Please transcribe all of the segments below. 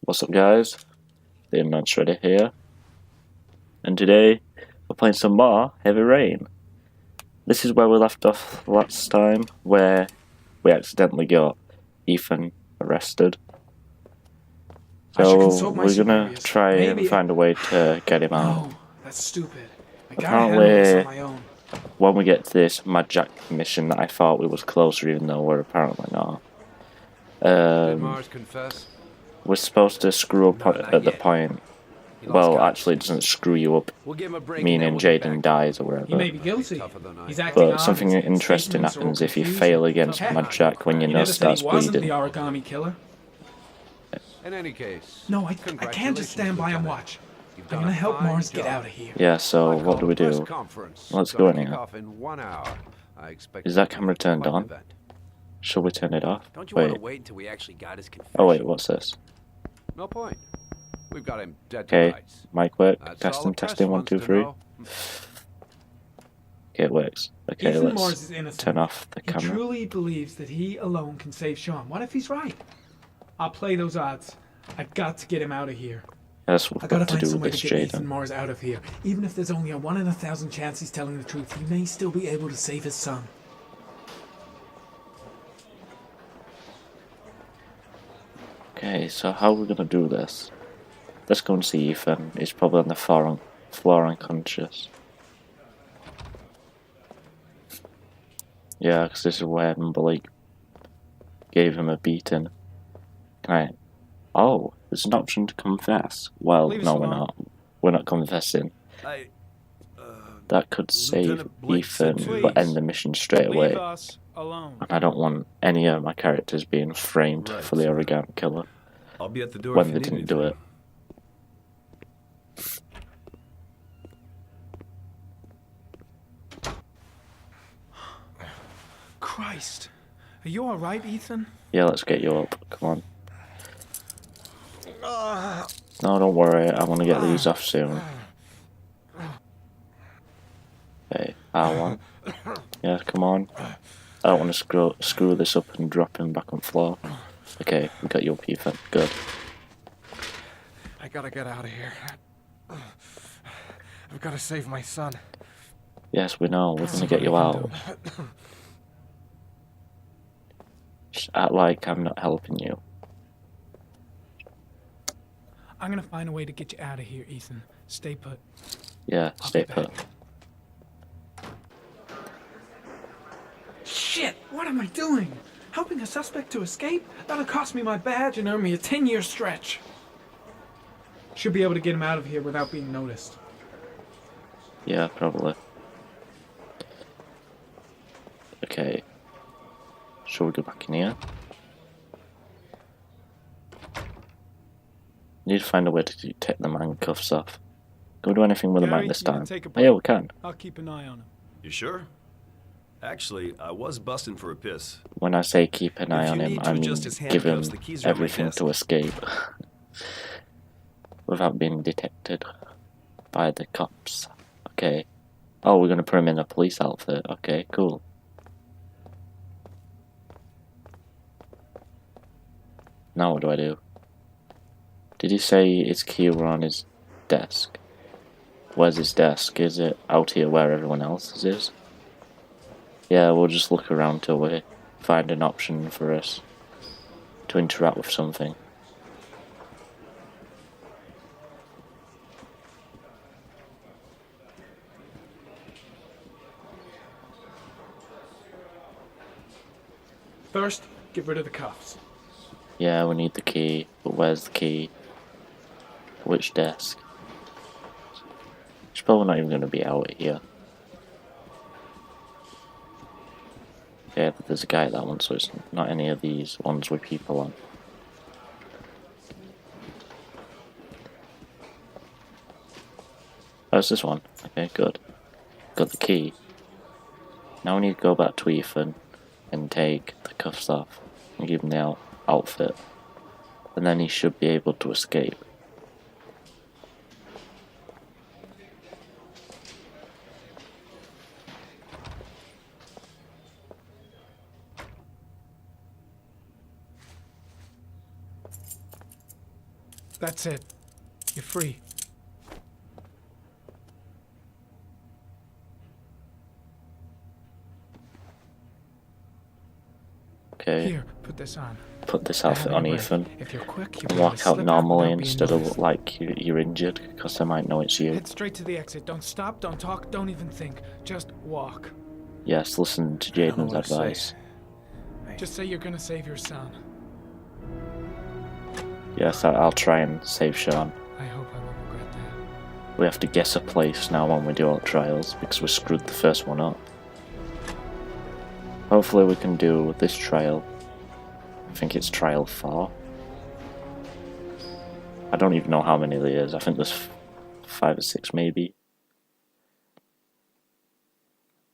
What's up guys, the Internet Shredder here, and today we're playing some more Heavy Rain. This is where we left off last time, where we accidentally got Ethan arrested. So we're gonna try and find a way to get him out. No, that's stupid. Apparently, when we get to this Mad Jack mission, I thought we was closer, even though we're apparently not. Did Mars confess? We're supposed to screw up at the point. Well, actually, it doesn't screw you up, meaning Jaden dies or whatever. He may be guilty. He's acting But honest. something interesting happens if you fail against Mad Jack when your nose starts He wasn't bleeding. the origami killer. In any case, No, I can't just stand by and watch. I'm gonna help Mars get out of here. Yeah, so what do we do? Let's go in here. Is that camera turned on? Shall we turn it off? Don't you want to Wait. wait until we actually got his confession? Oh wait, what's this? No point. We've got him dead to Okay, rights. mic work. That's all the Testing, press 1, wants 2, to 3. know. Okay, it works. Okay, Ethan Mars let's is innocent. turn off the He camera. truly believes that he alone can save Sean. What if he's right? I'll play those odds. I got to get him out of here. That's what I we've gotta got to find do some way with to this, get Ethan Jaden. Mars out of here. Even if there's only a 1 in 1,000 chance he's telling the truth, he may still be able to save his son. Okay, so how are we gonna do this? Let's go and see Ethan. He's probably on the floor unconscious. Yeah, because this is where Blake gave him a beating. Right. Oh, there's an option to confess. Well, Leave us no, we're alone. not. We're not confessing. That could save Lieutenant Blake Ethan, said but please. end the mission straight Leave away. us alone. And I don't want any of my characters being framed Right. for the origami killer I'll be at the door when if they you need didn't do anything. it. Christ. Are you alright, Ethan? Yeah, let's get you up. Come on. No, don't worry. I want to get these off soon. Okay, R1. Yeah, come on. I don't want to screw this up and drop him back on the floor. Okay, we got you up, Ethan. Good. I gotta get out of here. I've gotta save my son. Yes, we know. We're gonna get you out. Just act like I'm not helping you. I'm gonna find a way to get you out of here, Ethan. Stay put. Yeah, I'll stay be put. back. Shit! What am I doing? Helping a suspect to escape? That'll cost me my badge and earn me a 10-year stretch. Should be able to get him out of here without being noticed. Yeah, probably. Okay. Shall we go back in here? Need to find a way to take the handcuffs off. Can we do anything with them Gary, at this you can time? take a Oh, yeah, break. we can. I'll keep an eye on him. You sure? Actually, I was busting for a piss. When I say keep an eye If on you him, need to I mean adjust his give him handcuffs, the keys are on my everything desk. to escape. Without being detected by the cops. Okay. Oh, we're gonna put him in a police outfit. Okay, cool. Now what do I do? Did he say his key were on his desk? Where's his desk? Is it out here where everyone else's is? Yeah, we'll just look around till we find an option for us to interact with something. First, get rid of the cuffs. Yeah, we need the key, but where's the key? Which desk? It's probably not even going to be out here. Yeah, but there's a guy at that one, so it's not any of these ones with people on. Oh, it's this one. Okay, good. Got the key. Now we need to go back to Ethan and take the cuffs off and give him the outfit. And then he should be able to escape. That's it. You're free. Okay, Here, put this on. put this I outfit have on your break. Ethan If you're quick, you'll and be able walk to out slip normally without being instead of noticed. like you're injured, because they might know it's you. Head straight to the exit. Don't stop, don't talk, don't even think. Just walk. Yes, listen to I don't know Jaden's what to say. advice. Just say you're gonna save your son. Yes, I'll try and save Sean. I hope I won't regret that. We have to guess a place now when we do our trials, because we screwed the first one up. Hopefully we can do this trial. I think it's trial 4. I don't even know how many there is. I think there's 5 or 6 maybe.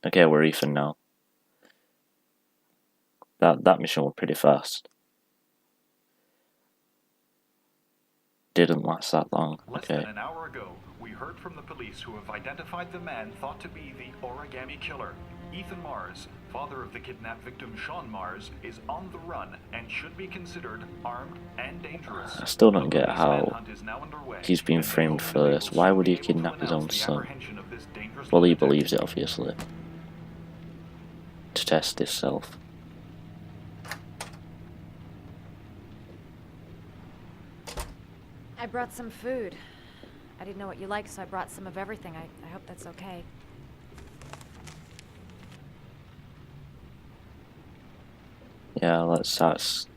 Okay, we're Ethan now. That mission was pretty fast. Didn't last that long. Less Okay. than an hour ago, we heard from the police who have identified the man thought to be the origami killer. Ethan Mars, father of the kidnapped victim Sean Mars, is on the run and should be considered armed and dangerous. I still don't A get police how manhunt is now underway, he's been and framed the for Omen this. will Why soon would he be able to kidnap his own announce the son? apprehension of this dangerous Well, he lunatic. believes it, obviously. To test himself. I brought some food. I didn't know what you liked, so I brought some of everything. I hope that's okay. Yeah, let's ask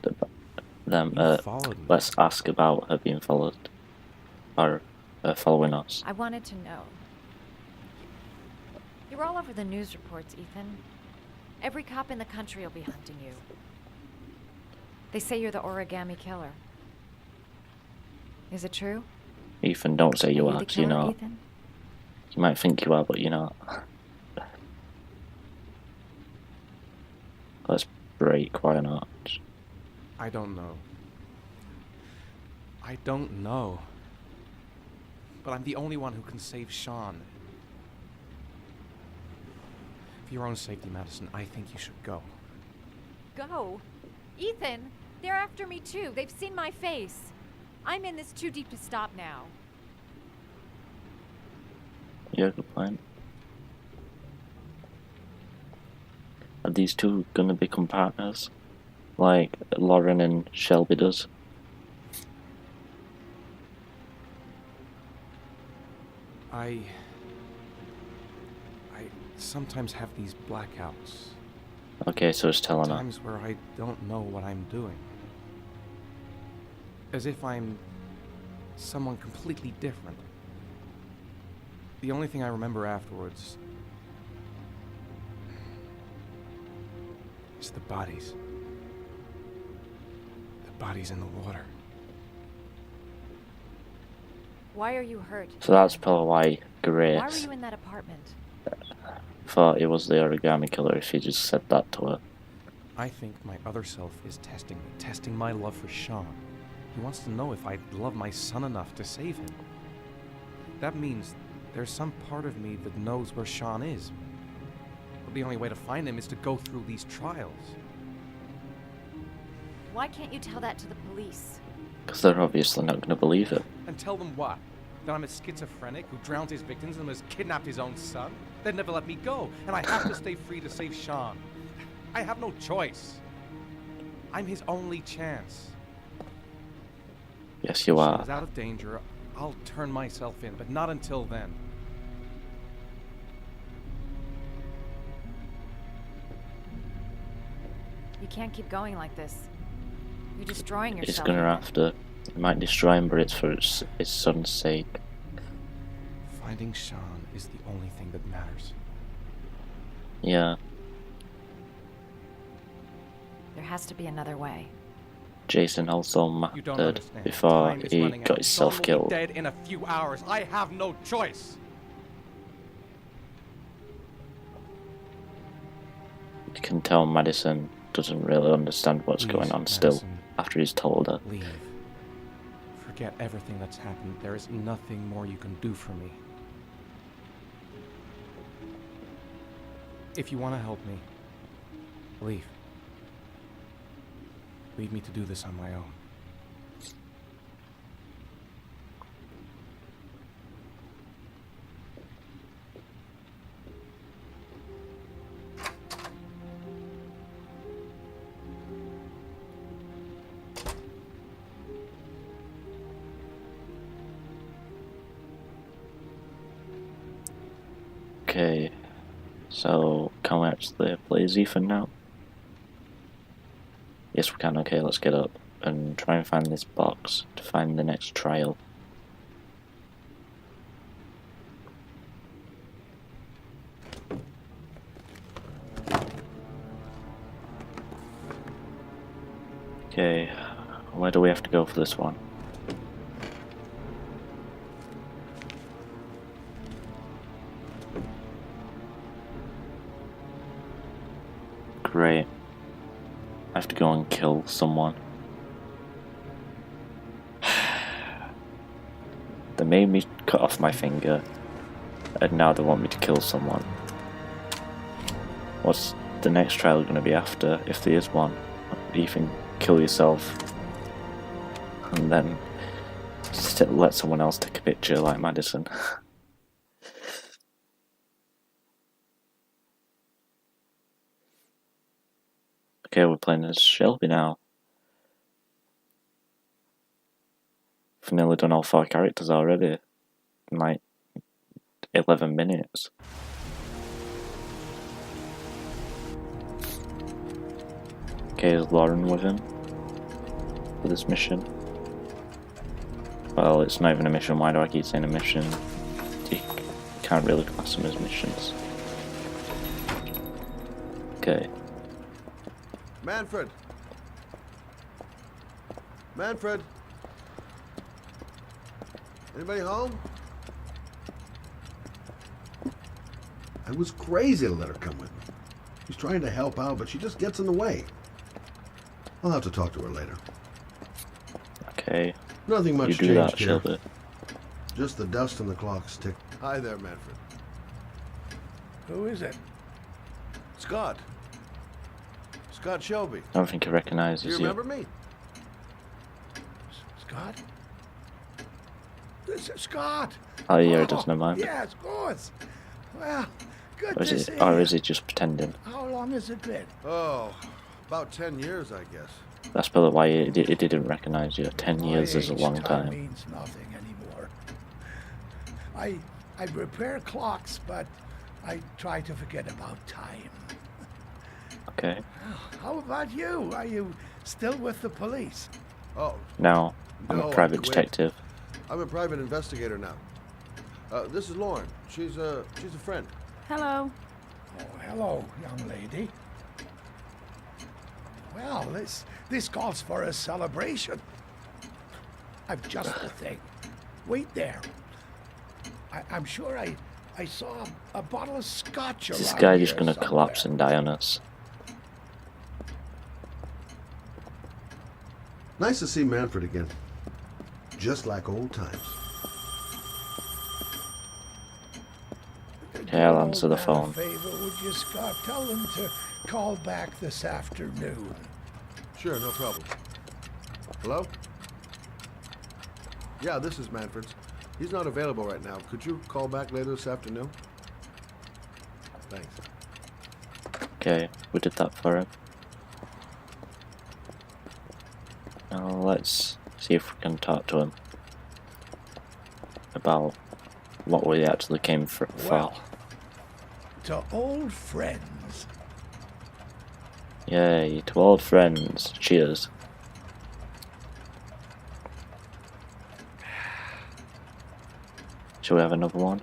them. You followed me. Let's ask about her being followed, or following us. I wanted to know. You're all over the news reports, Ethan. Every cop in the country will be hunting you. They say you're the origami killer. Is it true? Ethan, don't say you Are are, the 'cause you're killer, not. Ethan? You might think you are, but you're not. Let's break. Why not? I don't know. I don't know. But I'm the only one who can save Sean. For your own safety, Madison, I think you should go. Go? Ethan, they're after me too. They've seen my face. I'm in this too deep to stop now. Yeah, good point. Are these two gonna become partners? Like Lauren and Shelby does? I sometimes have these blackouts. Okay, so it's telling her. Times where I don't know what I'm doing. As if I'm someone completely different. The only thing I remember afterwards is the bodies. The bodies in the water. Why are you hurt? So that's probably why Why were Grace you in that apartment? thought it was the origami killer if he just said that to her. I think my other self is testing my love for Sean. He wants to know if I love my son enough to save him. That means there's some part of me that knows where Sean is. But the only way to find him is to go through these trials. Why can't you tell that to the police? Because they're obviously not gonna believe it. And tell them what? That I'm a schizophrenic who drowned his victims and has kidnapped his own son? They'd never let me go, and I have to stay free to save Sean. I have no choice. I'm his only chance. Yes, you If are. Sean's out of danger, I'll turn myself in, but not until then. You can't keep going like this. You're destroying yourself. It's gonna Ethan. have to. It might destroy him, but it's for his son's sake. Finding Sean is the only thing that matters. Yeah. There has to be another way. Jason also You don't mattered understand. before Time is he running got out. himself Sean will killed. be dead in a few hours. I have no choice. You can tell Madison doesn't really understand what's going Please, on still Madison. after he's told her. Leave. Forget everything that's happened. There is nothing more you can do for me. If you want to help me, leave. Leave me to do this on my own. Okay, so can we actually play as Ethan now? Yes, we can. Okay, let's get up and try and find this box to find the next trial. Okay, where do we have to go for this one? Great. I have to go and kill someone. They made me cut off my finger, and now they want me to kill someone. What's the next trial going to be after, if there is one? Ethan, kill yourself, and then let someone else take a picture like Madison. Okay, we're playing as Shelby now. I've nearly done all 4 characters already in like 11 minutes. Okay, is Lauren with him for this mission? Well, it's not even a mission. Why do I keep saying a mission? You can't really class them as missions. Okay. Manfred! Manfred! Anybody home? I was crazy to let her come with me. She's trying to help out, but she just gets in the way. I'll have to talk to her later. Okay. Nothing much you do changed that, here. Shelby. Just the dust and the clocks tick. Hi there, Manfred. Who is it? Scott. Scott Shelby. I don't think he recognises Do you remember me? Scott? This is Scott! Oh yeah, it doesn't mind. Yes, of course. Well, good Or to is see it, or you. is he just pretending? How long has it been? Oh, about 10 years, I guess. That's probably why he didn't recognise you. 10 years is a long Time time. means nothing anymore. I repair clocks, but I try to forget about time. Okay. How about you? Are you still with the police? Oh, Now, I'm No, a private wait. detective. I'm a private investigator now. This is Lauren. She's a friend. Hello. Oh, hello, young lady. Well, this calls for a celebration. I've just the thing. Wait there. I'm sure I saw a bottle of scotch around This guy just here gonna somewhere. collapse and die on us. Nice to see Manfred again. Just like old times. Okay, I'll Do answer the old man a phone. favor, would you, Scott? Tell them to call back this afternoon. Sure, no problem. Hello? Yeah, this is Manfred's. He's not available right now. Could you call back later this afternoon? Thanks. Okay, we did that for him. Now let's see if we can talk to him about what we actually came for. Well, to old friends. Yay, to old friends. Cheers. Shall we have another one?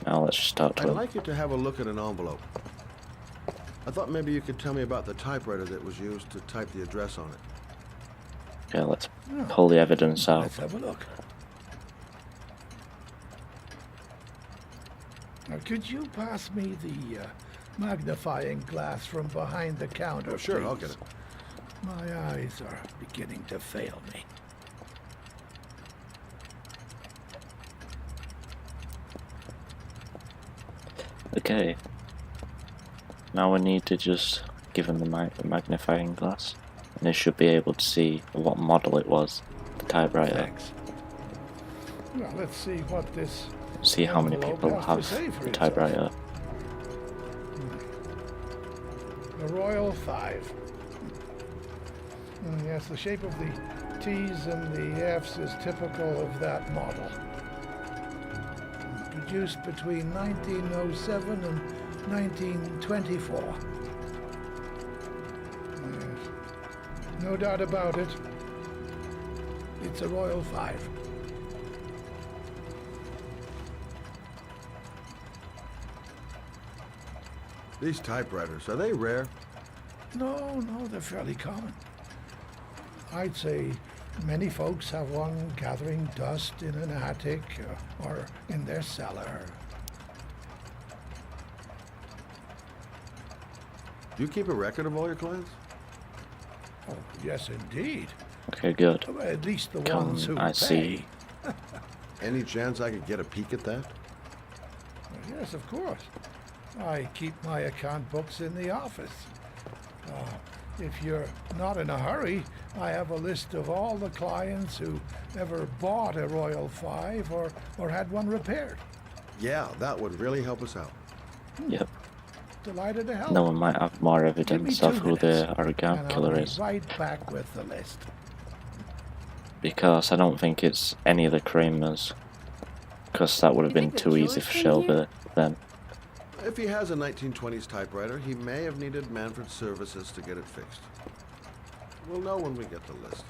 Now let's just talk to I'd him. like you to have a look at an envelope. I thought maybe you could tell me about the typewriter that was used to type the address on it. Okay, let's pull the evidence out. Let's have a look. Now, could you pass me the magnifying glass from behind the counter, Oh, sure, please? I'll get it. My eyes are beginning to fail me. Okay. Now we need to just give him the magnifying glass, and they should be able to see what model it was, the typewriter. Thanks. Well, let's see what this See how many envelope people has have to say for the itself. typewriter. The Royal 5. Yes, the shape of the T's and the F's is typical of that model. produced between 1907 and 1924. Yes. No doubt about it. It's a Royal 5. These typewriters, are they rare? No, they're fairly common. I'd say many folks have one gathering dust in an attic or in their cellar. Do you keep a record of all your clients? Oh, yes, indeed. Okay, good. At least the Come, ones who I pay. see. Any chance I could get a peek at that? Yes, of course. I keep my account books in the office. If you're not in a hurry, I have a list of all the clients who ever bought a Royal 5 or had one repaired. Yeah, that would really help us out. Yep. Delighted to help. No one might have more Give me evidence 2 of who the minutes, origami and killer I'll be is. right back with the list. Because I don't think it's any of the Kramers. Because that would have been too easy for Shelby then. If he has a 1920s typewriter, he may have needed Manfred's services to get it fixed. We'll know when we get the list.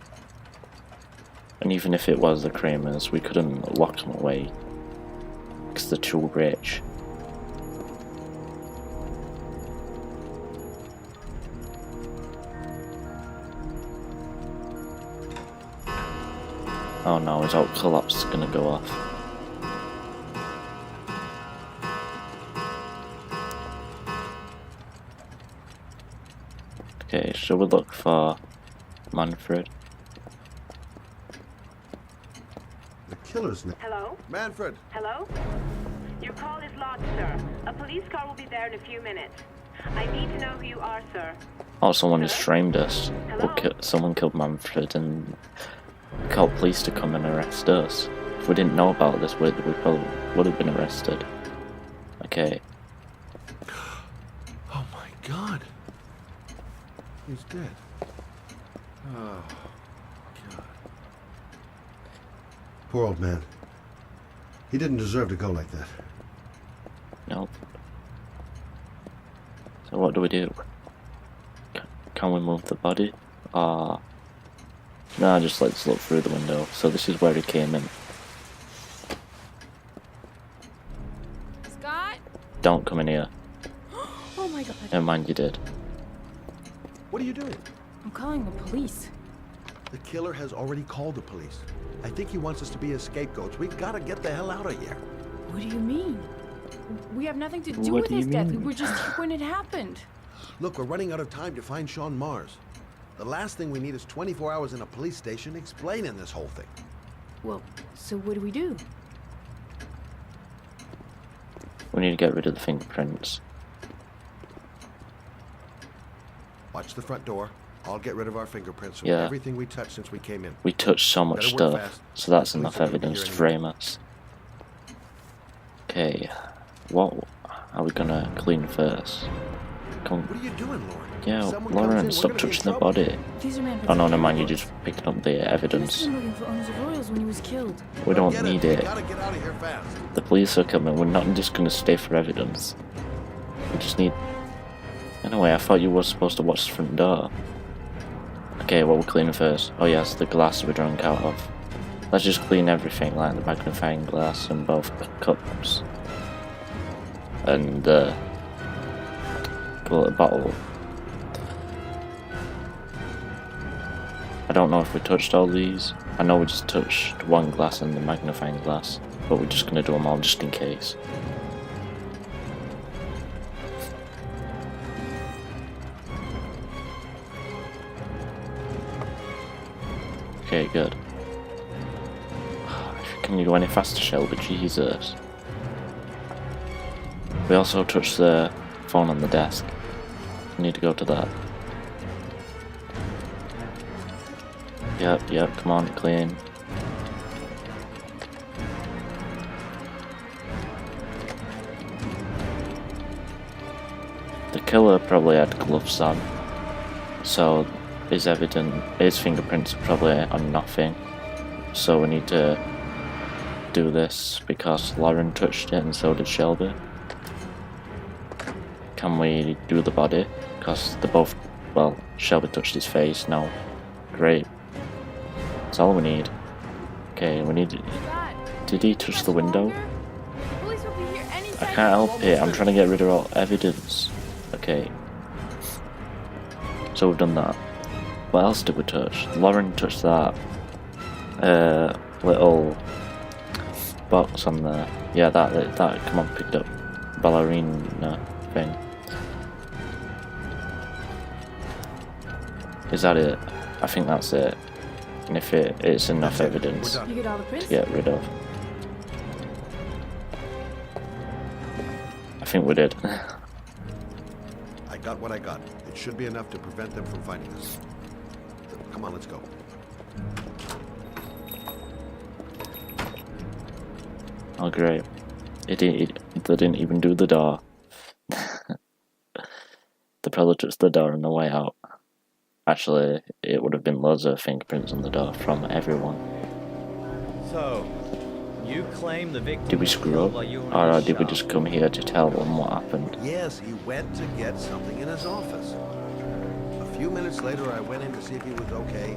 And even if it was the Kramers, we couldn't lock them away. Because they're too rich. Oh no, his alt collapse is gonna go off. Okay, shall we look for Manfred? The killer's name. Hello? Manfred! Hello? Your call is lodged, sir. A police car will be there in a few minutes. I need to know who you are, sir. Oh, someone has framed us. Hello? Someone killed Manfred and called police to come and arrest us. If we didn't know about this, we probably would have been arrested. Okay. Oh my god! He's dead. Oh, God. Poor old man. He didn't deserve to go like that. Nope. So what do we do? Can we move the body? No, just let's look through the window. So this is where he came in. Scott? Don't come in here. Oh my god. Never mind, you did. What are you doing? I'm calling the police. The killer has already called the police. I think he wants us to be his scapegoats. We gotta get the hell out of here. What do you mean? We have nothing to do What with do you his death. We mean? were just here when it happened. Look, we're running out of time to find Sean Mars. The last thing we need is 24 hours in a police station explaining this whole thing. Well, so what do we do? We need to get rid of the fingerprints. Watch the front door. I'll get rid of our fingerprints from Yeah. everything we touched since we came in. We touched so much Better work stuff, fast. so that's The police enough are gonna be evidence here to any frame us. Okay, what are we gonna clean first? Come, What are you doing, Lauren? yeah, Someone comes in, Lauren, we're stop gonna be in touching the trouble. body. These are Manfred's Oh no, never people. mind, you're just picking up the He must evidence. have been looking for owners of Royals when he was killed. We don't Get need We it. gotta get out of here fast. The police are coming, we're not just gonna stay for evidence. We just need... Anyway, I thought you were supposed to watch the front door. Okay, what we're cleaning first? Oh yes, the glass we drank out of. Let's just clean everything, like the magnifying glass and both cups. And the bottle. I don't know if we touched all these. I know we just touched one glass and the magnifying glass, but we're just gonna do them all just in case. Okay, good. Can you go any faster, Shelby? Jesus. We also touched the phone on the desk. We need to go to that. Yep, come on, clean. The killer probably had gloves on, so his fingerprints are probably on nothing. So we need to do this because Lauren touched it and so did Shelby. Can we do the body? Because they both, well, Shelby touched his face now. Great. That's all we need. Okay, we need... Did he touch the window? I can't help it, I'm trying to get rid of all evidence. Okay. So we've done that. What else did we touch? Lauren touched that. Little box on there. Yeah, that come on, picked up ballerina thing. Is that it? I think that's it. And if it's enough evidence to get rid of. I think we did. I got what I got. It should be enough to prevent them from finding us. Come on, let's go. Oh great. They didn't even do the door. They probably touched the door on the way out. Actually, it would have been loads of fingerprints on the door from everyone. So, you claim the victim... Did we screw up? Or did we just come here to tell them what happened? Yes, he went to get something in his office. A few minutes later, I went in to see if he was okay.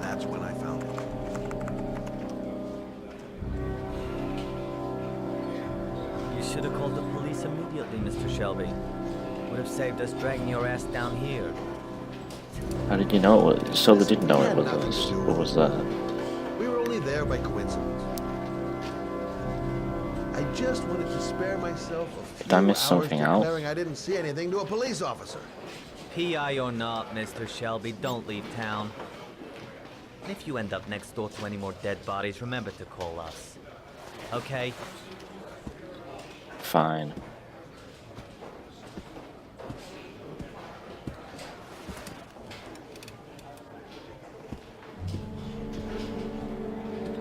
That's when I found him. You should have called the police immediately, Mr. Shelby. Would have saved us dragging your ass down here. How did you know it was? So they didn't know it was us. What was that? We were only there by coincidence. I just wanted to spare myself a few Did I miss something hours out? declaring I didn't see anything to a police officer. PI or not, Mr. Shelby, don't leave town. And if you end up next door to any more dead bodies, remember to call us. Okay? Fine.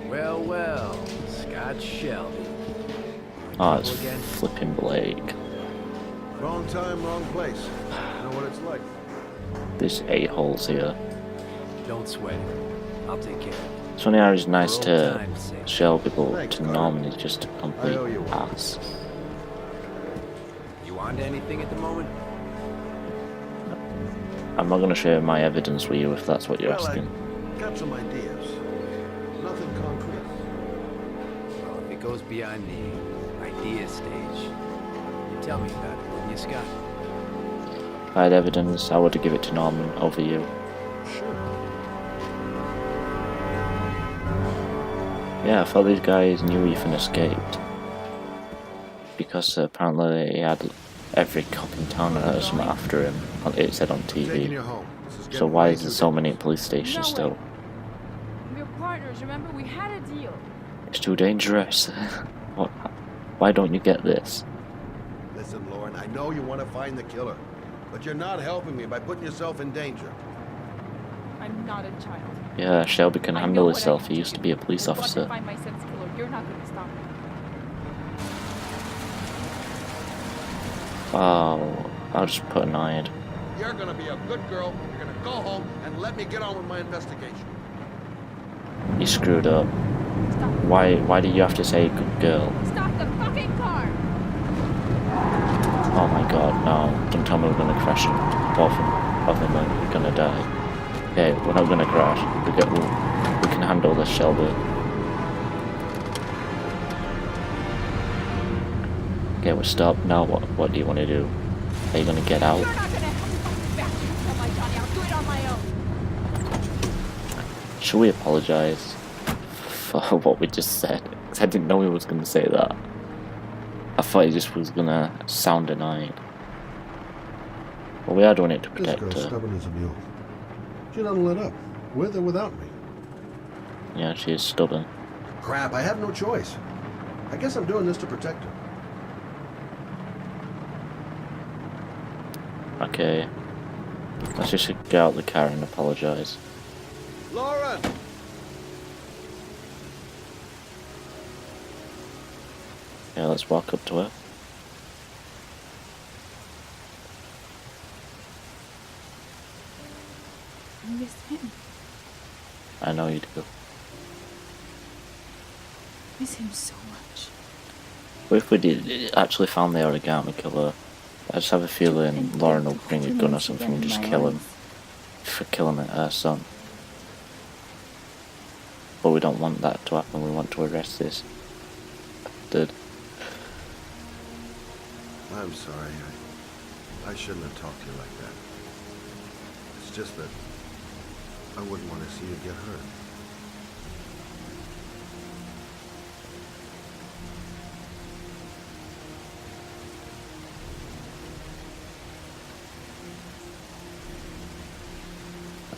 Well, well, Scott Shelby. Oh, it's flipping Blake. Wrong time, wrong place. You know what it's like. This a-hole's here. Don't sweat it. I'll take care of it. Sonny R is nice to Shelby, but to Norman is just a complete ass. You on to anything at the moment? I'm not going to share my evidence with you if that's what you're asking. I got some ideas. Nothing concrete. Well, if it goes beyond the idea stage, you tell me about it, wouldn't you, Scott? If I had evidence, I would give it to Norman over you. Sure. Yeah, I thought these guys knew Ethan escaped. Because apparently he had every cop in town or something after him. It said on TV. So why is there so many police stations still? We're partners, remember? We had a deal. It's too dangerous. What? Why don't you get this? Listen, Lauren, I know you want to find the killer, but you're not helping me by putting yourself in danger. I'm not a child. Yeah, Shelby can handle himself. He used to be a police officer. I find my son's killer. You're not going to stop me. Oh, I'll just put an eye. You're gonna be a good girl. You're gonna go home and let me get on with my investigation. You screwed up. Why did you have to say good girl? Stop the fucking car! Oh my god, no. Don't tell me we're gonna crash and both of them are gonna die. Okay, we're not gonna crash. We can handle this, Shelby. Okay, we're stopped. Now what do you want to do? Are you gonna get out? You're not going to help me back to tell my Johnny. I'll do it on my own. Should we apologize for what we just said? 'Cause I didn't know he was gonna say that. I thought he just was gonna sound annoying. Well, we are doing it to This protect girl's her. stubborn as a mule. She doesn't let up, with or without me. Yeah, she is stubborn. Crap, I have no choice. I guess I'm doing this to protect her. Okay. Let's just get out of the car and apologize. Lauren! Yeah, let's walk up to her. I miss him. I know you do. miss him so much. What if we did actually found the origami killer? I just have a feeling Lauren will bring a gun or something and just kill him for killing her son. But we don't want that to happen. We want to arrest this dude. I'm sorry. I shouldn't have talked to you like that. It's just that I wouldn't want to see you get hurt.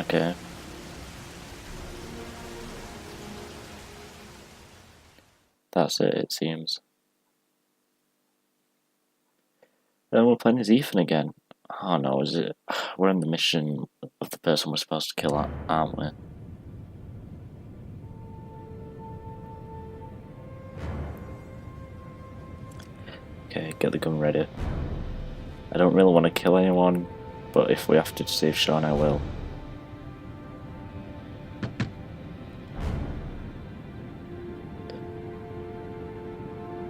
Okay. That's it seems. Then we're playing as Ethan again. Oh no, is it? We're on the mission of the person we're supposed to kill, aren't we? Okay, get the gun ready. I don't really want to kill anyone, but if we have to save Sean, I will.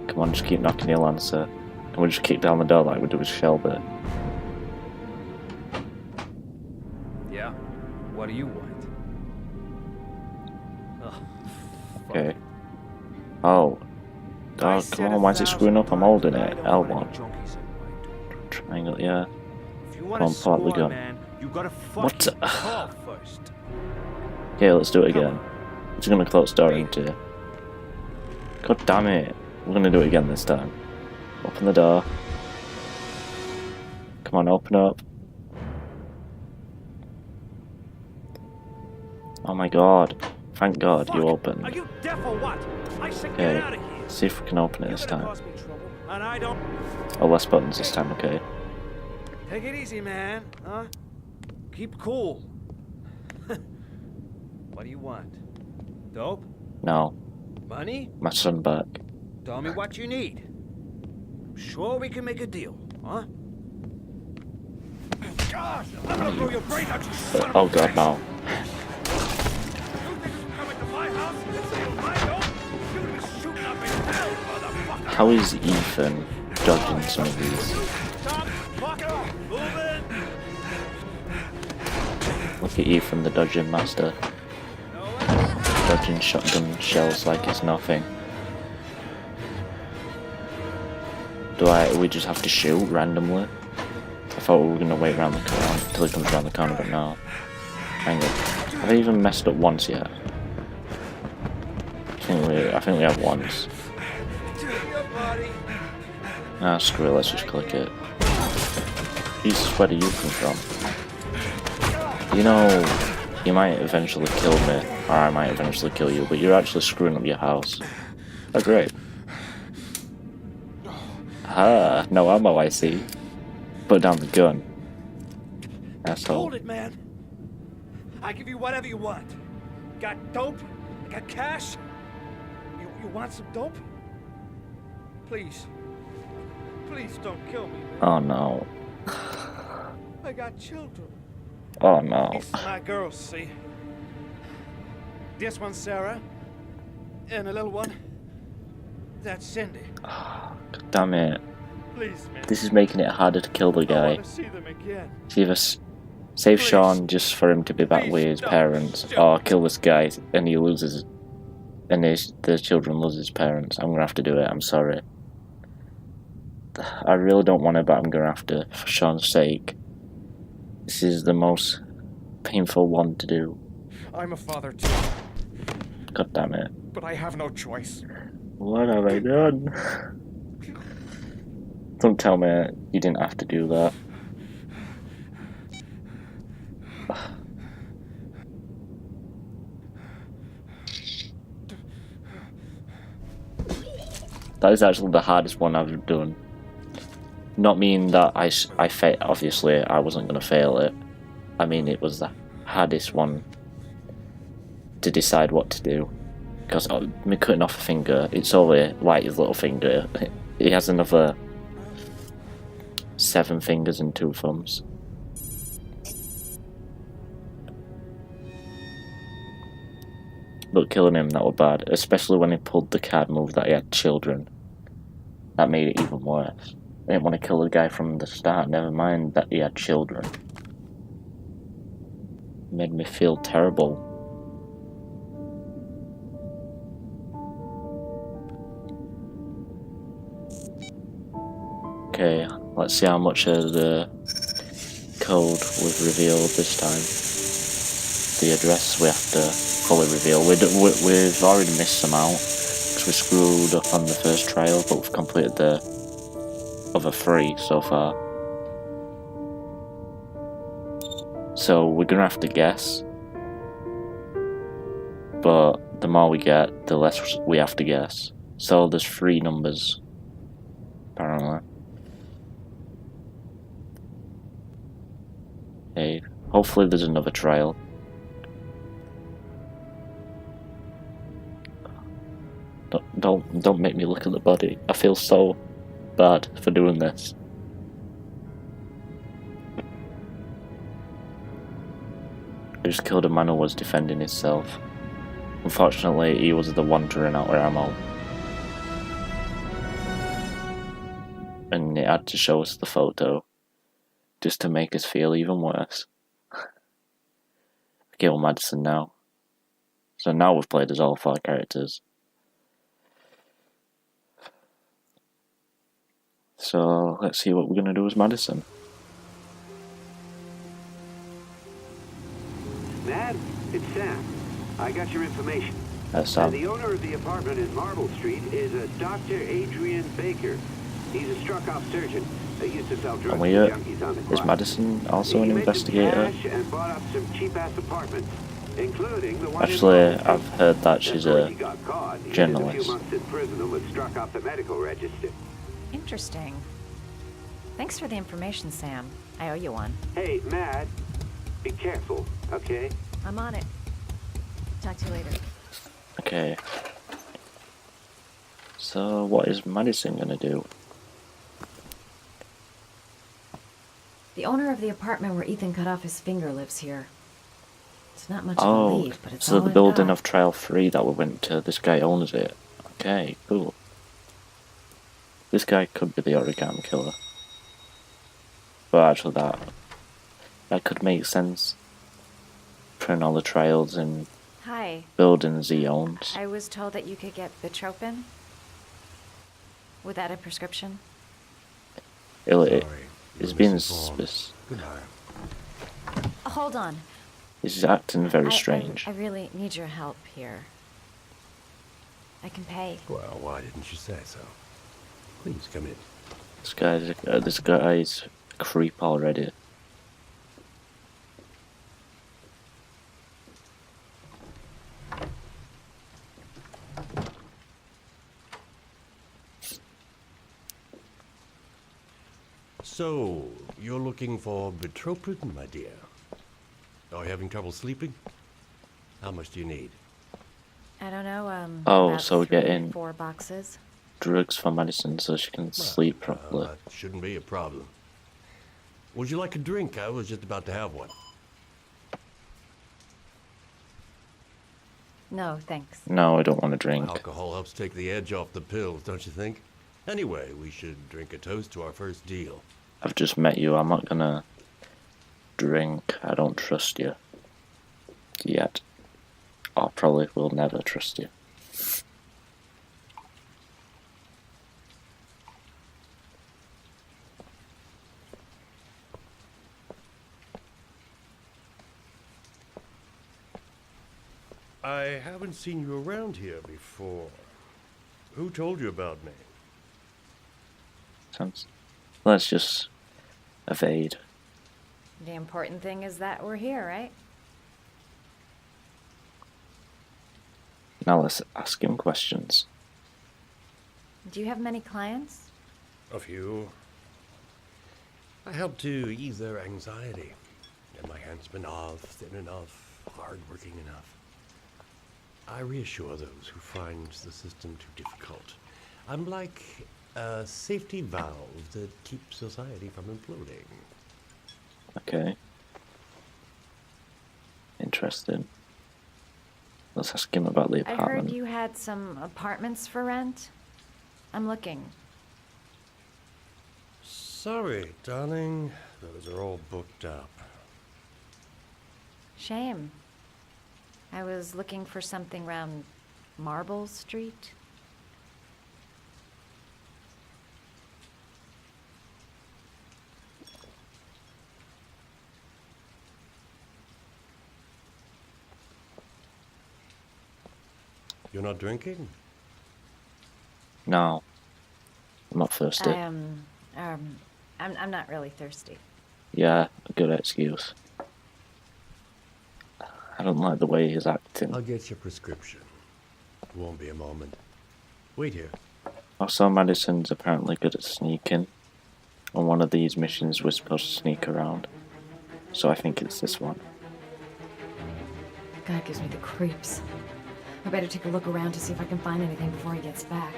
Come on, just keep knocking your Lancer. And we'll just kick down the door like we do with Shelby. Yeah? What do you want? Oh, Okay. Oh. Oh, come on, why is it screwing up? I'm holding it. L1. Triangle, yeah. Come on, pull out the gun. What? Okay, let's do it again. It's gonna close the door into you. God damn it. We're gonna do it again this time. Open the door. Come on, open up. Oh my god. Thank god you opened. Are you deaf or what? I said Okay, get out of here. see if we can open it this time. Cause me trouble, and I don't. Oh, less buttons this time, okay. Take it easy, man. Huh? Keep cool. What do you want? Dope? No. Money? My son back. Tell me what you need. I'm sure we can make a deal, huh? Gosh, I'm gonna blow your brains out, you son of a Oh god, bitch. no. How is Ethan dodging some of these? Look at Ethan, the dodging master. Dodging shotgun shells like it's nothing. We just have to shoot randomly? I thought we were gonna wait around the corner until he comes around the corner, but no. Hang on. Have I even messed up once yet? I think we have once. Ah, screw it, let's just click it. Jesus, where do you come from? You know, you might eventually kill me, or I might eventually kill you, but you're actually screwing up your house. Oh, great. Ah, no ammo, I see. Put down the gun. Asshole. Hold it, man. I give you whatever you want. Got dope? Got cash? You want some dope? Please. Please don't kill me, man. Oh no. I got children. Oh no. These are my girls, see? This one's Sarah. And a little one. That's Cindy. God damn it. Please, man. This is making it harder to kill the I guy. want to see them again. It's either save Sean just for him to be back with his parents, or kill this guy and he loses, and the children lose his parents. I'm gonna have to do it, I'm sorry. I really don't want to, but I'm gonna have to, for Sean's sake. This is the most painful one to do. I'm a father too, God damn it. but I have no choice. What have I done? Don't tell me you didn't have to do that. That is actually the hardest one I've done. Not mean that obviously I wasn't going to fail it. I mean it was the hardest one to decide what to do. Because me cutting off a finger, it's only like his little finger. He has another 7 fingers and 2 thumbs. but killing him, that was bad. Especially when he pulled the card move that he had children. That made it even worse. I didn't want to kill the guy from the start, never mind that he had children. It made me feel terrible. Okay, let's see how much of the code we've revealed this time. The address we have to fully reveal. We've already missed some out because we screwed up on the first trial, but we've completed the other 3 so far. So we're gonna have to guess, but the more we get, the less we have to guess. So there's 3 numbers, apparently. Hey, hopefully there's another trial. Don't make me look at the body. I feel so bad for doing this. I just killed a man who was defending himself. Unfortunately, he was the one to run out of ammo. And it had to show us the photo, just to make us feel even worse. I kill Madison now. So now we've played as all 4 characters. So let's see what we're gonna do as Madison. Matt, it's Sam. I got your information. Sam. The owner of the apartment in Marble Street is a Dr. Adrian Baker. He's a struck-off surgeon that used to sell drugs And we, to junkies on the is corner. Madison also an He made some investigator? cash and bought up some cheap-ass apartments, including the one Actually, in Marble Street. I've heard that she's Before a he got caught, he spent a journalist. few months in prison and was struck off the medical register. Interesting. Thanks for the information, Sam. I owe you one. Hey, Matt, be careful, okay? I'm on it. Talk to you later. Okay. So what is Madison gonna do? The owner of the apartment where Ethan cut off his finger lives here. It's not much of a Oh, lead, but it's so all the I've building got. of Trial 3 that we went to, this guy owns it. Okay, cool. This guy could be the origami killer. But actually that could make sense. Putting all the trials in Hi. buildings he owns. I was told that you could get Bitropin without a prescription. He's being suspicious. Hold on. He's acting very strange. I really need your help here. I can pay. Well, why didn't you say so? Please come in. This guy's a creep already. So, you're looking for Bitropin, my dear? Are you having trouble sleeping? How much do you need? I don't know, Oh, about so we're 3 or getting 4 boxes. drugs for Madison so she can sleep properly. That shouldn't be a problem. Would you like a drink? I was just about to have one. No, thanks. No, I don't want to drink. Alcohol helps take the edge off the pills, don't you think? Anyway, we should drink a toast to our first deal. I've just met you. I'm not gonna drink. I don't trust you. Yet. I probably will never trust you. I haven't seen you around here before. Who told you about me? Let's just evade. The important thing is that we're here, right? Now let's ask him questions. Do you have many clients? A few. I help to ease their anxiety. Get my hands enough, thin enough, hard-working enough. I reassure those who find the system too difficult. I'm like a safety valve that keeps society from imploding. Okay. Interesting. Let's ask him about the I apartment. heard you had some apartments for rent. I'm looking. Sorry, darling. Those are all booked up. Shame. I was looking for something around Marble Street. You're not drinking? No. I'm not thirsty. I'm not really thirsty. Yeah, a good excuse. I don't like the way he's acting. I'll get your prescription. Won't be a moment. Wait here. Also, Madison's apparently good at sneaking. On one of these missions, we're supposed to sneak around. So I think it's this one. God gives me the creeps. I better take a look around to see if I can find anything before he gets back.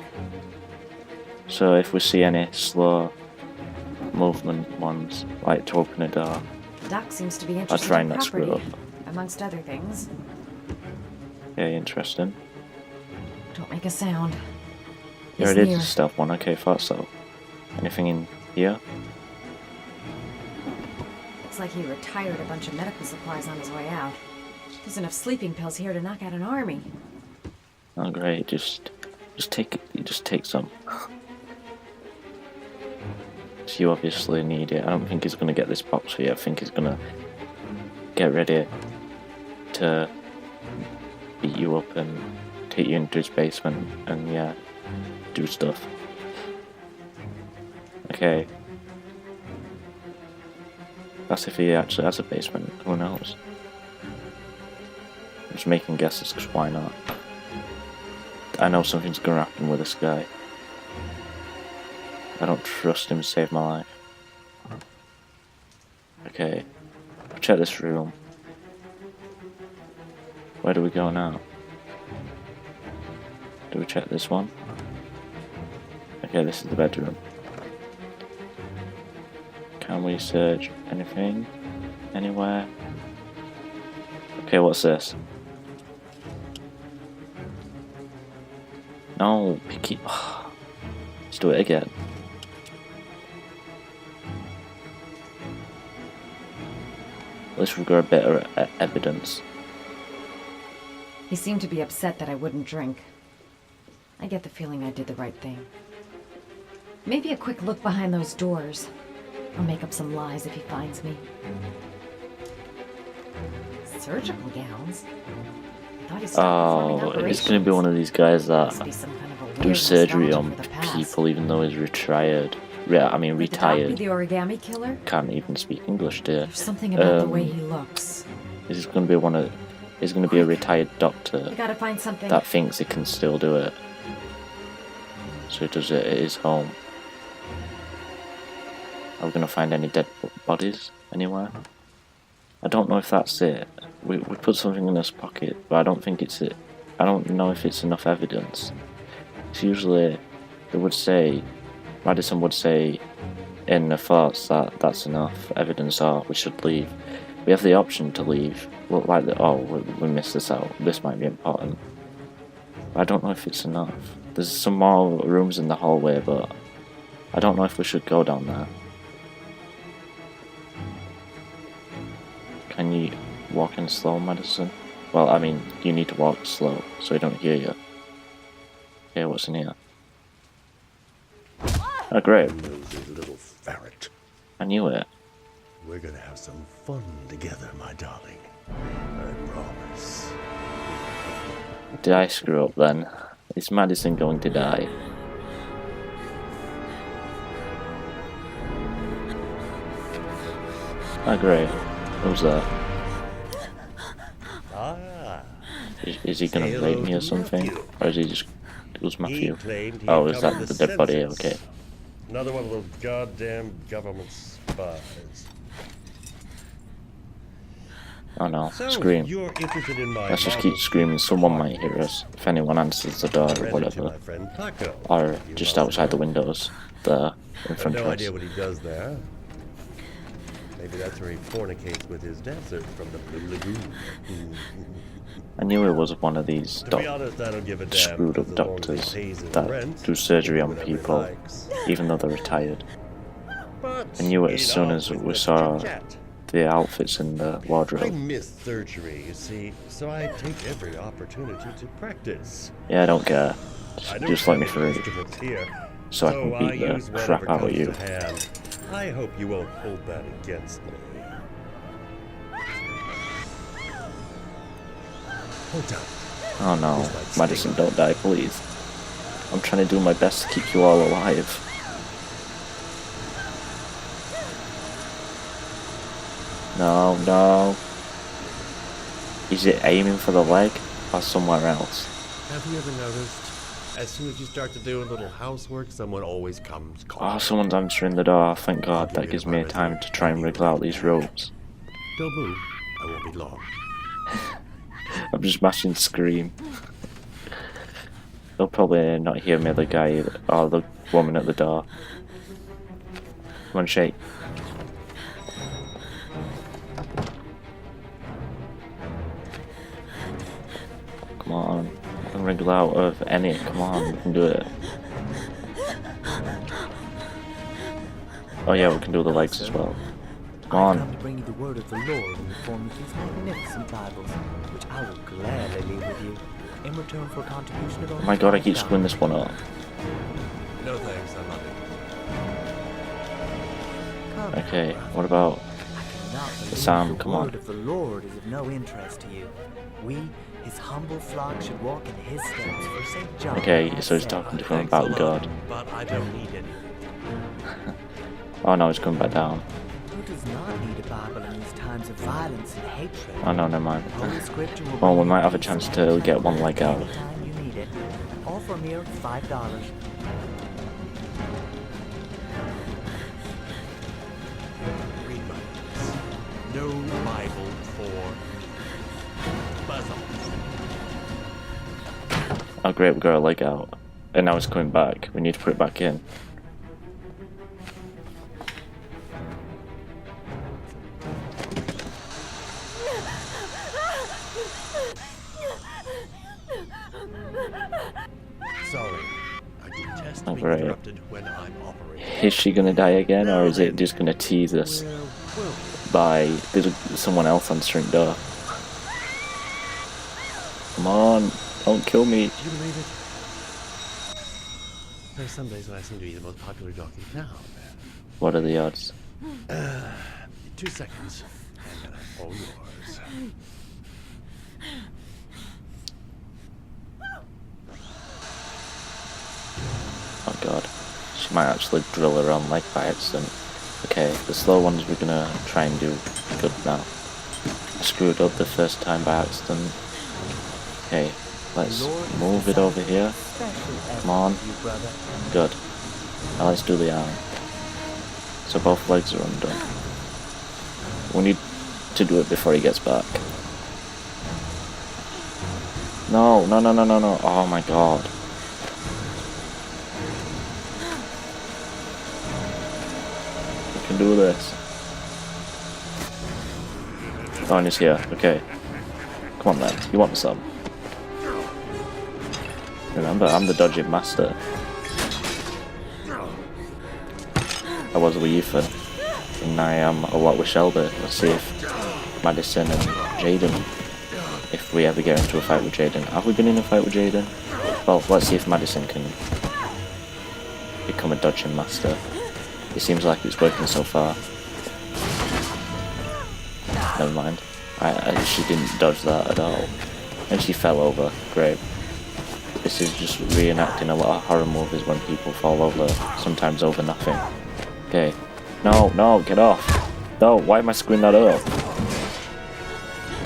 So if we see any slow movement ones, like to open a door, The doc seems to be I'll interested try in not to screw property, up. amongst other things. Yeah, interesting. Don't make a sound. Yeah, He's it is near. a stealth one. Okay, thought so. Anything in here? Looks like he retired a bunch of medical supplies on his way out. There's enough sleeping pills here to knock out an army. Oh great, just take some. So you obviously need it. I don't think he's gonna get this box for you. I think he's gonna get ready to beat you up and take you into his basement and yeah, do stuff. Okay. That's if he actually has a basement. Who knows? I'm just making guesses because why not? I know something's gonna happen with this guy. I don't trust him to save my life. Okay. I'll check this room. Where do we go now? Do we check this one? Okay, this is the bedroom. Can we search anything? Anywhere? Okay, what's this? No, picky. Let's do it again. At least we've got a better evidence. He seemed to be upset that I wouldn't drink. I get the feeling I did the right thing. Maybe a quick look behind those doors. I'll make up some lies if he finds me. Surgical gowns? I thought he started performing Oh, it's gonna be one of these guys that Must be some kind of a do weird surgery nostalgia on for the past. people even though he's retired. Yeah, I mean Would the doc be retired. the origami killer? Can't even speak English, dear. There's something about the way he looks. He's gonna be one of. He's gonna be a retired doctor I gotta find something. that thinks he can still do it. So he does it at his home. Are we gonna find any dead bodies anywhere? I don't know if that's it. We put something in his pocket, but I don't think it's it. I don't know if it's enough evidence. It's usually they would say, Madison would say in the thoughts that that's enough evidence, or we should leave. We have the option to leave. Look like that. Oh, we missed this out. This might be important. But I don't know if it's enough. There's some more rooms in the hallway, but I don't know if we should go down there. Can you walk in slow, Madison? Well, I mean, you need to walk slow so he don't hear you. Okay, what's in here? Oh, great. Nosy little ferret. I knew it. We're gonna have some fun together, my darling. I promise. Did I screw up then? Is Madison going to die? Oh, great. Who's that? Ah. Is he gonna rape me or something? Or is he just... Who's Matthew? He claimed he Oh, is that covered the the dead body? census. Okay. Another one of those goddamn government spies. Oh no, So, scream. you're interested in my Let's just keep screaming, someone might hear us. If anyone answers the door or Present to whatever. my friend Paco. Or You just must outside the know. windows. There, in I've front no of us. idea what he does there. Maybe that's where he fornicates with his dancers from the Blue Lagoon. I knew it was one of these To be honest, I don't give a damn, screwed up as long as it doctors pays his that rent, do surgery on whatever he people, likes. even though they're retired. But I knew it as eat soon off as with we Mr. saw Chit-chat. the outfits in the I wardrobe. miss surgery, you see, so I take every opportunity to practice. Yeah, I don't care. I don't Just let me have through, instruments here, so I can beat the use crap whatever out of comes you. to hand. I hope you won't hold that against me. Hold on. Oh no, Madison, don't die, please. I'm trying to do my best to keep you all alive. No, no. Is it aiming for the leg or somewhere else? Have you ever noticed? As soon as you start to do a little housework, someone always comes calling. Oh, someone's answering the door. Thank God, that gives me time to try and wriggle out these ropes. Don't move. I won't be long. I'm just mashing scream. They'll probably not hear me, the guy or the woman at the door. Come on, shake. Come on. I can wriggle out of any. Come on, we can do it. Oh yeah, we can do the legs as well. Come I've come on. to bring you the word of the Lord in the form of these magnificent Bibles, which I will gladly leave with you in return for a contribution of Oh my God, I keep screwing this one up. No thanks, I love it. Okay, what about the sound? The Come word on. of the Lord is of no interest to you. We, his humble flock, should walk in his steps, for St. John. Okay, has so he's said. talking to him about God. But I don't need any. Oh no, he's coming back down. Who does not need a Bible in these times of violence and hatred? Oh no, never mind. Holy Scripture will Well, we bring might you have a peace chance and to protection get one leg out. anytime you need it. All for a mere $5. Read my lips. No Bible for buzzles. Oh great, we got a leg out. And now it's coming back. We need to put it back in. Sorry. I detest Oh, being great. interrupted when I'm operating. Is she gonna die again, or is it just gonna tease us by there's someone else answering the door? Come on, don't kill me. Do you believe it? There's some days when I seem to be the most popular dog in town. What are the odds? 2 seconds, and I'm all yours. Oh god. She might actually drill her own leg by accident. Okay, the slow ones we're gonna try and do good now. I screwed up the first time by accident. Okay, let's move it over here. Come on. Good. Now let's do the arm. So both legs are undone. We need to do it before he gets back. No, no, no, no, no, no. Oh my god. We can do this. Oh, and he's here. Okay. Come on then. You want some? Remember, I'm the dodging master. I was with Ethan, and I am a lot with Shelby. Let's see if Madison and Jaden, if we ever get into a fight with Jaden. Have we been in a fight with Jaden? Well, let's see if Madison can become a dodging master. It seems like it's working so far. Never mind. She didn't dodge that at all. And she fell over. Great. This is just reenacting a lot of horror movies when people fall over, sometimes over nothing. Okay. No, no, get off. No, why am I screwing that up?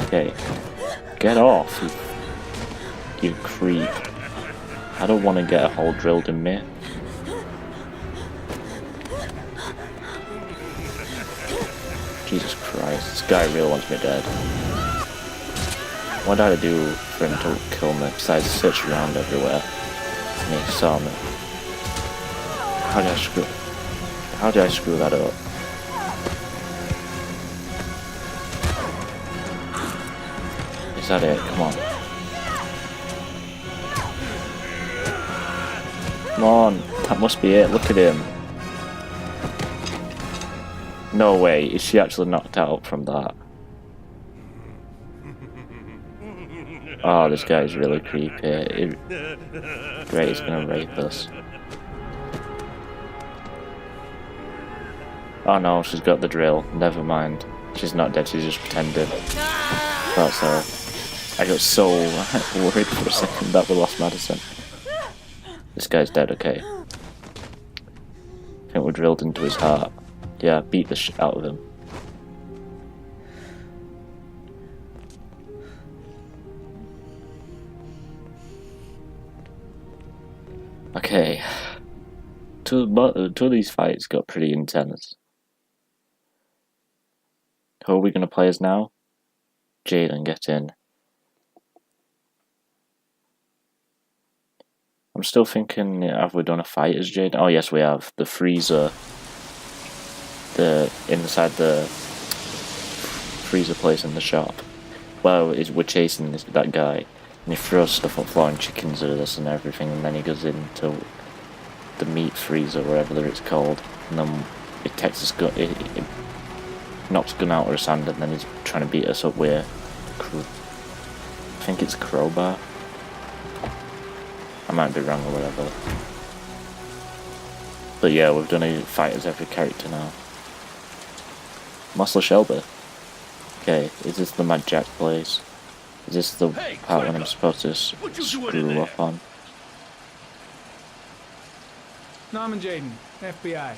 Okay. Get off, you creep. I don't want to get a hole drilled in me. Jesus Christ, this guy really wants me dead. What did I do for him to kill me besides search around everywhere? And he saw me. How did I screw that up? Is that it? Come on. Come on. That must be it. Look at him. No way. Is she actually knocked out from that? Oh, this guy's really creepy. Great, he's gonna rape us. Oh no, she's got the drill. Never mind. She's not dead, she's just pretending. Thought so. I got so worried for a second that we lost Madison. This guy's dead, okay. I think we drilled into his heart. Yeah, beat the shit out of him. Okay. Two of these fights got pretty intense. Who are we going to play as now? Jaden, get in. I'm still thinking, have we done a fight as Jaden? Oh yes, we have. The freezer. Inside the freezer place in the shop. Well, we're chasing that guy. And he throws stuff on the floor and chickens or this and everything, and then he goes into the meat freezer, wherever it's called, and then it takes his gun, it knocks gun out of his hand, and then he's trying to beat us up with I think it's crowbar. I might be wrong or whatever. But yeah, we've done a fight as every character now. Muscle Shelby. Okay, is this the Mad Jack place? Is this the part when I'm supposed to screw up on? Norman Jaden, FBI.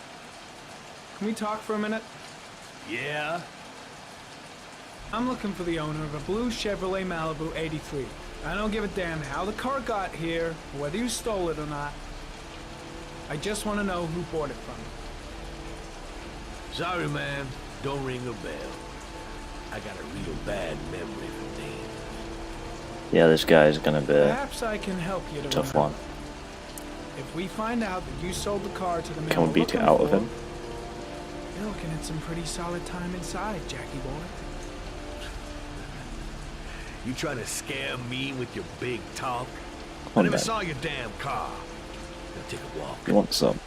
Can we talk for a minute? Yeah? I'm looking for the owner of a blue Chevrolet Malibu 83. I don't give a damn how the car got here, or whether you stole it or not. I just want to know who bought it from you. Sorry, man. Don't ring a bell. I got a real bad memory for names. Yeah, this guy's gonna be Perhaps I can help you a to tough remember. one. If we find out that you sold the car to the man Can we we're beat it looking out of for, him? You're looking at some pretty solid time inside, Jackie boy. You trying to scare me with your big talk? Come on, I never then. saw your damn car. Now take a walk. You want some?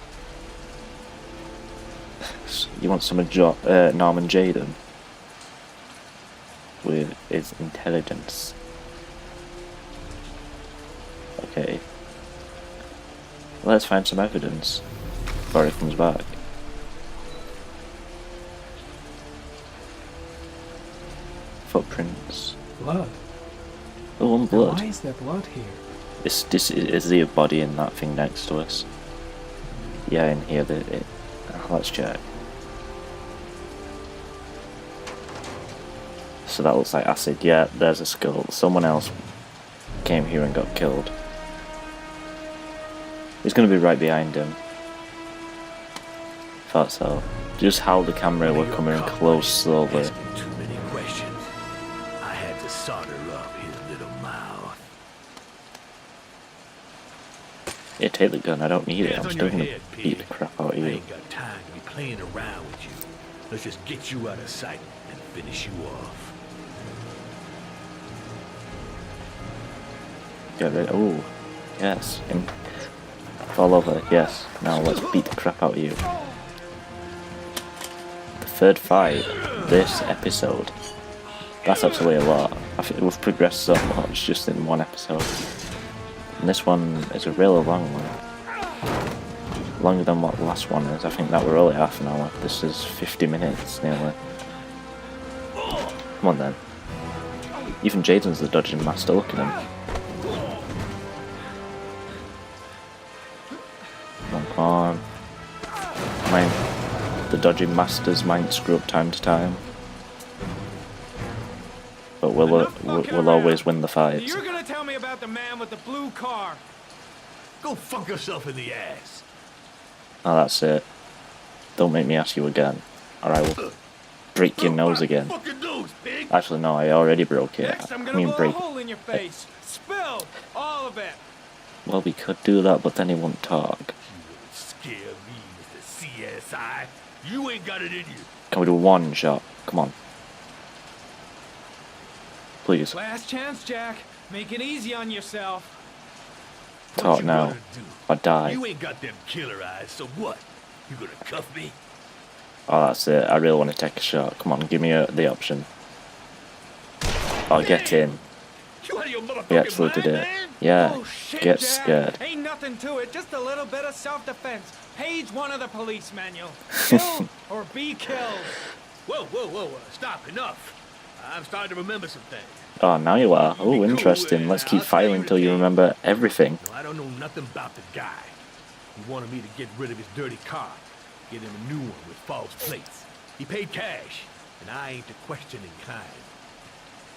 You want some of Norman Jaden? With his intelligence. Okay. Let's find some evidence before he comes back. Footprints. Blood. Oh, and blood. Why is there blood here? This is the body in that thing next to us. Yeah, in here. Let's check. So that looks like acid. Yeah, there's a skull. Someone else came here and got killed. He's going to be right behind him. Thought so. Just how the camera were coming close slowly. Too many questions. I had to solder up his little mouth. Yeah, take the gun. I don't need it. Hands I'm on still your going to head, beat the pig. crap out of I you. ain't got time to be playing around with you. Let's just get you out of sight and finish you off. Get rid. Oh, yes. Fall over. Yes. Now let's beat the crap out of you. The third fight this episode. That's actually a lot. I think we've progressed so much just in one episode. And this one is a really long one. Longer than what the last one is. I think that were only half an hour. This is 50 minutes nearly. Come on then. Even Jaden's the dodging master. Look at him. Come on. The dodging masters might screw up time to time. But we'll always win the fights. You're gonna tell me about the man with the blue car. Go fuck yourself in the ass. Oh, that's it. Don't make me ask you again, or I will break your nose again. Actually, no, I already broke it. Next, I'm I gonna mean, blow break. a hole in your face. Spill all of it. Well, we could do that, but then he won't talk. Scare me, Mr. CSI. You ain't got it in you. Can we do one shot? Come on. Please. Last chance, Jack. Make it easy on yourself. Talk now. Or die. You ain't got them killer eyes, so what? You gonna cuff me? Oh, that's it. I really want to take a shot. Come on, give me the option. Oh, get in. We actually did it. Yeah, Oh, shit, get Jack. scared. Ain't nothing to it. Just a little bit of self-defense. Page 1 of the police manual. Kill or be killed. Whoa. Stop, enough. I'm starting to remember some things. Oh, now you are. Oh, interesting. Let's keep filing until you remember everything. I don't know nothing about the guy. He wanted me to get rid of his dirty car. Get him a new one with false plates. He paid cash, and I ain't the questioning kind.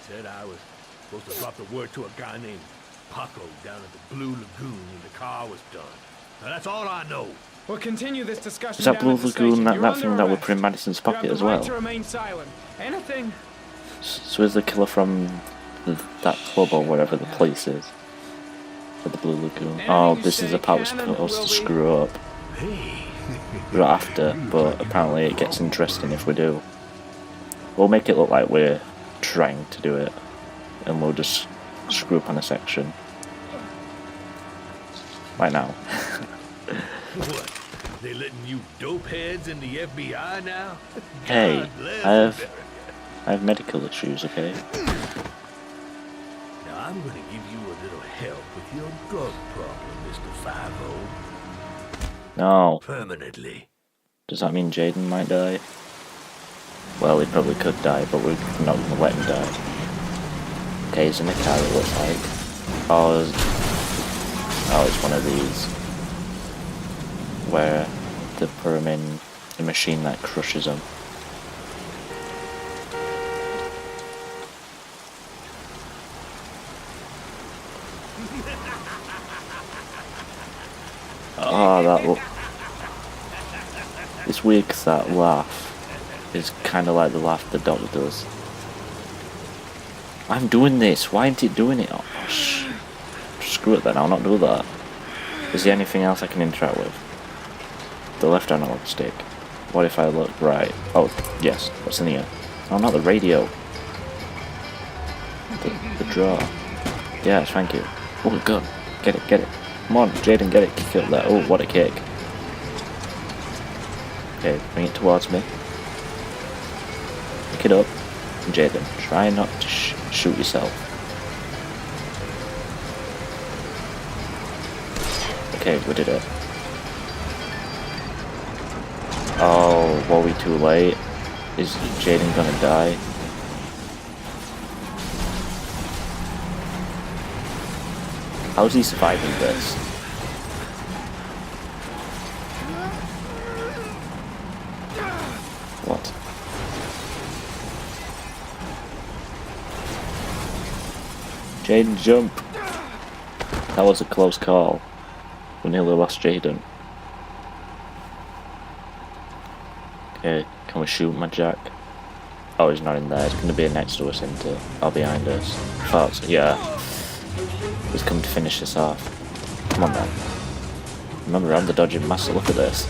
Said I was supposed to drop the word to a guy named Paco down at the Blue Lagoon when the car was done. Now that's all I know. We'll continue this discussion. Is that down Blue at the Lagoon, station. that You're thing under that we arrest. put in Madison's You pocket have as the right well? to remain silent. Anything. So is the killer from that club or whatever the place is? For the Blue Lagoon. Oh, this is the part we're supposed to screw up. Right after, but apparently it gets interesting if we do. We'll make it look like we're trying to do it, and we'll just screw up on a section. Right now. What? They letting you dope heads in the FBI now? Hey, God bless I have medical issues, okay? Now I'm gonna give you a little help with your drug problem, Mr. 5-0. No. Permanently. Does that mean Jaden might die? Well, he probably could die, but we're not going to let him die. Okay, he's in a car, it looks like. Oh, it's one of these. Where they put him in a machine that crushes him. Oh, that look. It's weird 'cause that laugh is kind of like the laugh the dog does. I'm doing this. Why ain't it doing it? Oh, screw it then. I'll not do that. Is there anything else I can interact with? The left analog stick. What if I look right? Oh, yes. What's in here? Oh, not the radio. The drawer. Yes, thank you. Oh, good. Get it. Come on, Jaden, get it. Kick it up there. Oh, what a kick. Okay, bring it towards me. Pick it up. Jaden, try not to shoot yourself. Okay, we did it. Oh, were we too late? Is Jaden gonna die? How's he surviving this? What? Jaden, jump! That was a close call. We nearly lost Jaden. Okay, can we shoot my Jack? Oh, he's not in there. He's going to be next to us, isn't he? Or behind us. Thoughts? Yeah. He's come to finish this off. Come on, then. Remember, I'm the dodging master. Look at this.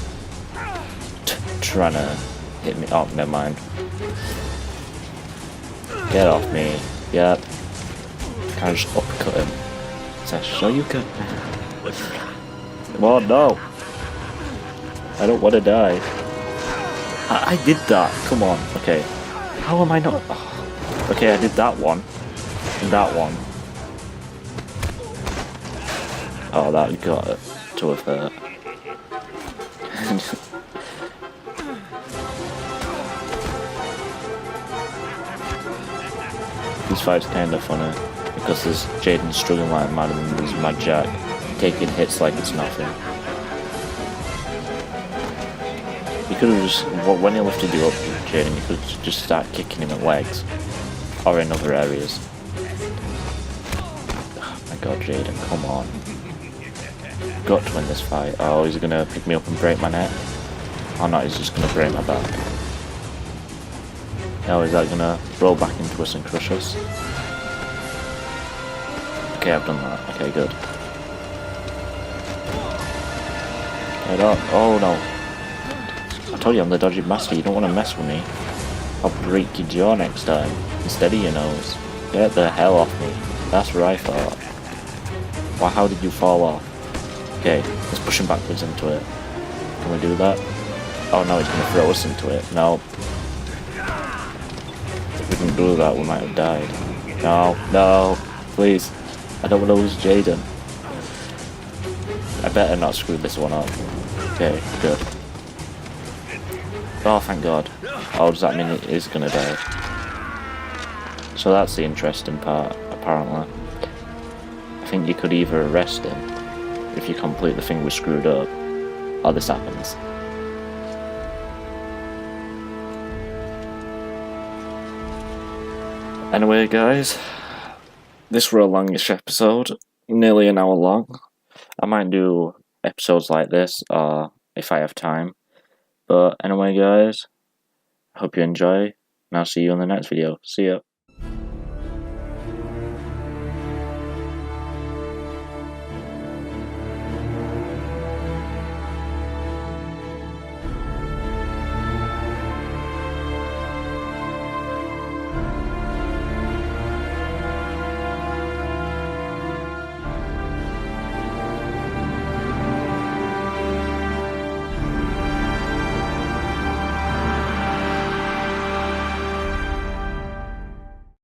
Trying to hit me. Oh, never mind. Get off me. Yep. Can I just uppercut him? Is that so you can? Come on, no. I don't want to die. I did that. Come on. Okay. How am I not? Oh. Okay, I did that one. And that one. Oh, that got it to have hurt. This fight's kind of funny because there's Jaden struggling like mad and there's Mad Jack taking hits like it's nothing. You could have just, when he lifted you up, Jaden, you could just start kicking him in legs or in other areas. Oh my god, Jaden, come on. Got to win this fight. Oh, he's gonna pick me up and break my neck. Oh no, he's just gonna break my back. Oh, is that gonna roll back into us and crush us? Okay, I've done that. Okay, good. Head up. Oh no. I told you I'm the dodgy master. You don't want to mess with me. I'll break your jaw next time instead of your nose. Get the hell off me. That's what I thought. Well, how did you fall off? Okay, let's push him backwards into it. Can we do that? Oh no, he's going to throw us into it. No. If we didn't do that, we might have died. No, no, please. I don't want to lose Jaden. I better not screw this one up. Okay, good. Oh, thank God. Oh, does that mean it is going to die? So that's the interesting part, apparently. I think you could either arrest him if you complete the thing we screwed up, or this happens. Anyway, guys, this were a longish episode, nearly an hour long. I might do episodes like this, if I have time. But anyway, guys, I hope you enjoy, and I'll see you in the next video. See ya.